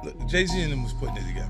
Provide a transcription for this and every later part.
Look, Jay Z and them was putting it together.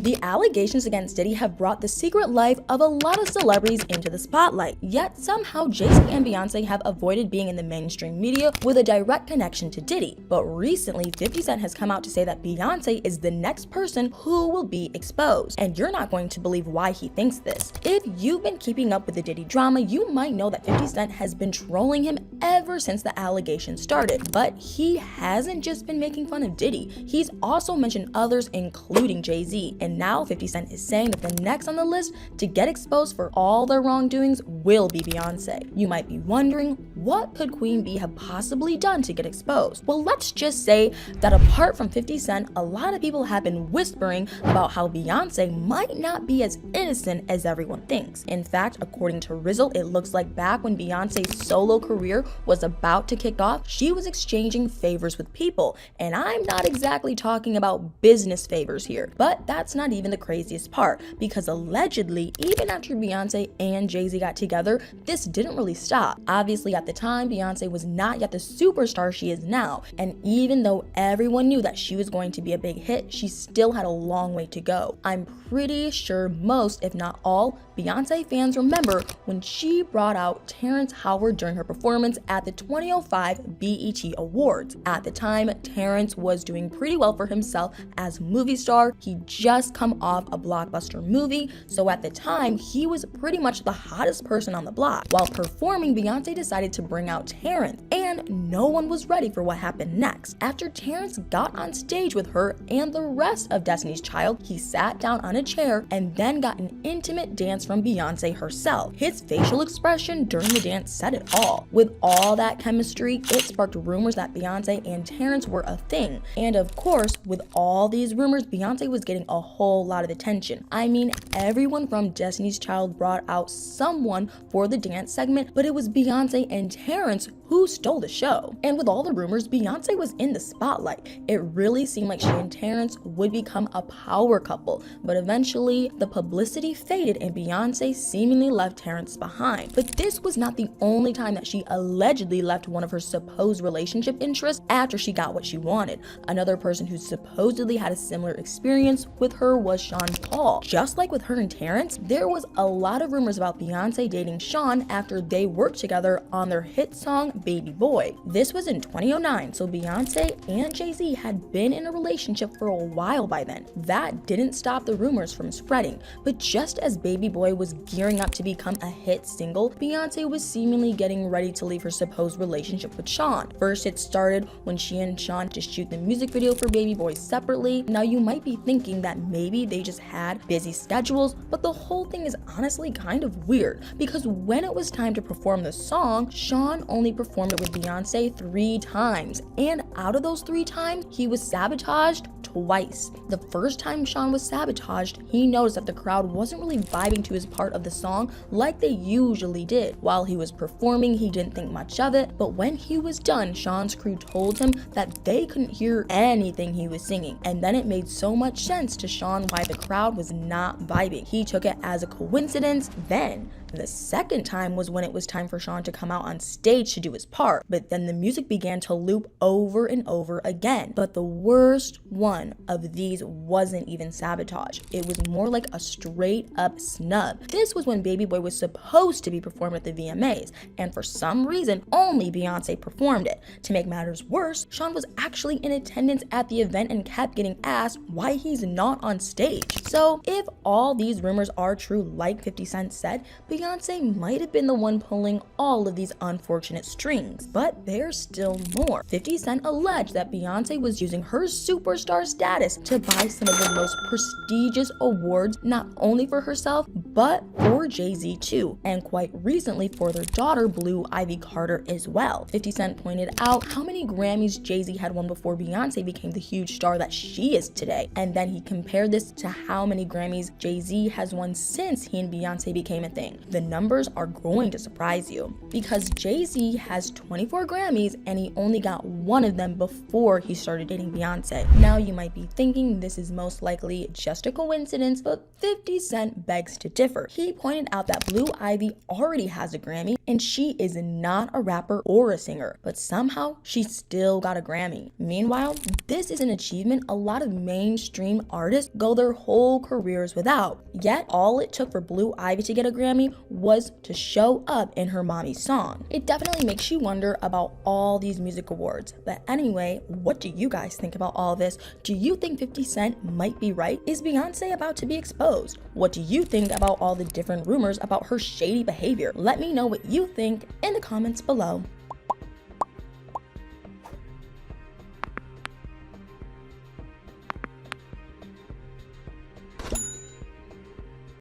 The allegations against Diddy have brought the secret life of a lot of celebrities into the spotlight, yet somehow Jay Z and Beyonce have avoided being in the mainstream media with a direct connection to Diddy. But recently, 50 Cent has come out to say that Beyonce is the next person who will be exposed, and you're not going to believe why he thinks this. If you've been keeping up with the Diddy drama, you might know that 50 Cent has been trolling him ever since the allegations started. But he hasn't just been making fun of Diddy, he's also mentioned others including Jay Z. And now 50 Cent is saying that the next on the list to get exposed for all their wrongdoings will be Beyonce. You might be wondering, what could Queen Bee have possibly done to get exposed? Well, let's just say that apart from 50 Cent, a lot of people have been whispering about how Beyonce might not be as innocent as everyone thinks. In fact, according to Rizzle, it looks like back when Beyonce's solo career was about to kick off, she was exchanging favors with people. And I'm not exactly talking about business favors here, but that's not even the craziest part, because allegedly, even after Beyonce and Jay Z got together, this didn't really stop. Obviously, at the time, Beyonce was not yet the superstar she is now, and even though everyone knew that she was going to be a big hit, she still had a long way to go. I'm pretty sure most, if not all, Beyonce fans remember when she brought out Terrence Howard during her performance at the 2005 BET Awards. At the time, Terrence was doing pretty well for himself as a movie star. He just come off a blockbuster movie, so at the time, he was pretty much the hottest person on the block. While performing, Beyonce decided to bring out Terrence, and no one was ready for what happened next. After Terrence got on stage with her and the rest of Destiny's Child, he sat down on a chair and then got an intimate dance from Beyonce herself. His facial expression during the dance said it all. With all that chemistry, it sparked rumors that Beyonce and Terrence were a thing. And of course, with all these rumors, Beyonce was getting a whole lot of attention. I mean, everyone from Destiny's Child brought out someone for the dance segment, but it was Beyonce and Terrence who stole the show. And with all the rumors, Beyonce was in the spotlight. It really seemed like she and Terrence would become a power couple, but eventually the publicity faded and Beyonce seemingly left Terrence behind. But this was not the only time that she allegedly left one of her supposed relationship interests after she got what she wanted. Another person who supposedly had a similar experience with her was Sean Paul. Just like with her and Terrence, there was a lot of rumors about Beyonce dating Sean after they worked together on their hit song Baby Boy. This was in 2009, so Beyonce and Jay Z had been in a relationship for a while by then. That didn't stop the rumors from spreading, but just as Baby Boy was gearing up to become a hit single, Beyonce was seemingly getting ready to leave her supposed relationship with Sean. First, it started when she and Sean to shoot the music video for Baby Boy separately. Now you might be thinking that maybe they just had busy schedules, but the whole thing is honestly kind of weird, because when it was time to perform the song, Sean only performed it with Beyonce 3 times, and out of those 3 times, he was sabotaged twice. The first time Sean was sabotaged, he noticed that the crowd wasn't really vibing to his part of the song like they usually did. While he was performing, he didn't think much of it, but when he was done, Sean's crew told him that they couldn't hear anything he was singing, and then it made so much sense to Sean why the crowd was not vibing. He took it as a coincidence. Then the second time was when it was time for Sean to come out on stage to do his part, but then the music began to loop over and over again. But the worst one of these wasn't even sabotage. It was more like a straight up snub. This was when Baby Boy was supposed to be performed at the VMAs, and for some reason, only Beyonce performed it. To make matters worse, Sean was actually in attendance at the event and kept getting asked why he's not on stage. So if all these rumors are true, like 50 Cent said, Beyonce might have been the one pulling all of these unfortunate strings. But there's still more. 50 Cent alleged that Beyonce was using her superstar status to buy some of the most prestigious awards, not only for herself, but for Jay Z too, and quite recently for their daughter, Blue Ivy Carter, as well. 50 Cent pointed out how many Grammys Jay Z had won before Beyonce became the huge star that she is today, and then he compared this to how many Grammys Jay Z has won since he and Beyonce became a thing. the numbers are going to surprise you, because Jay Z has 24 Grammys and he only got one of them before he started dating Beyonce. Now you might be thinking this is most likely just a coincidence, but 50 Cent begs to differ. He pointed out that Blue Ivy already has a Grammy and she is not a rapper or a singer, but somehow she still got a Grammy. Meanwhile, this is an achievement a lot of mainstream artists go their whole careers without. Yet all it took for Blue Ivy to get a Grammy was to show up in her mommy's song. It definitely makes you wonder about all these music awards. But anyway, what do you guys think about all this? Do you think 50 Cent might be right? Is Beyonce about to be exposed? What do you think about all the different rumors about her shady behavior? Let me know what you think in the comments below.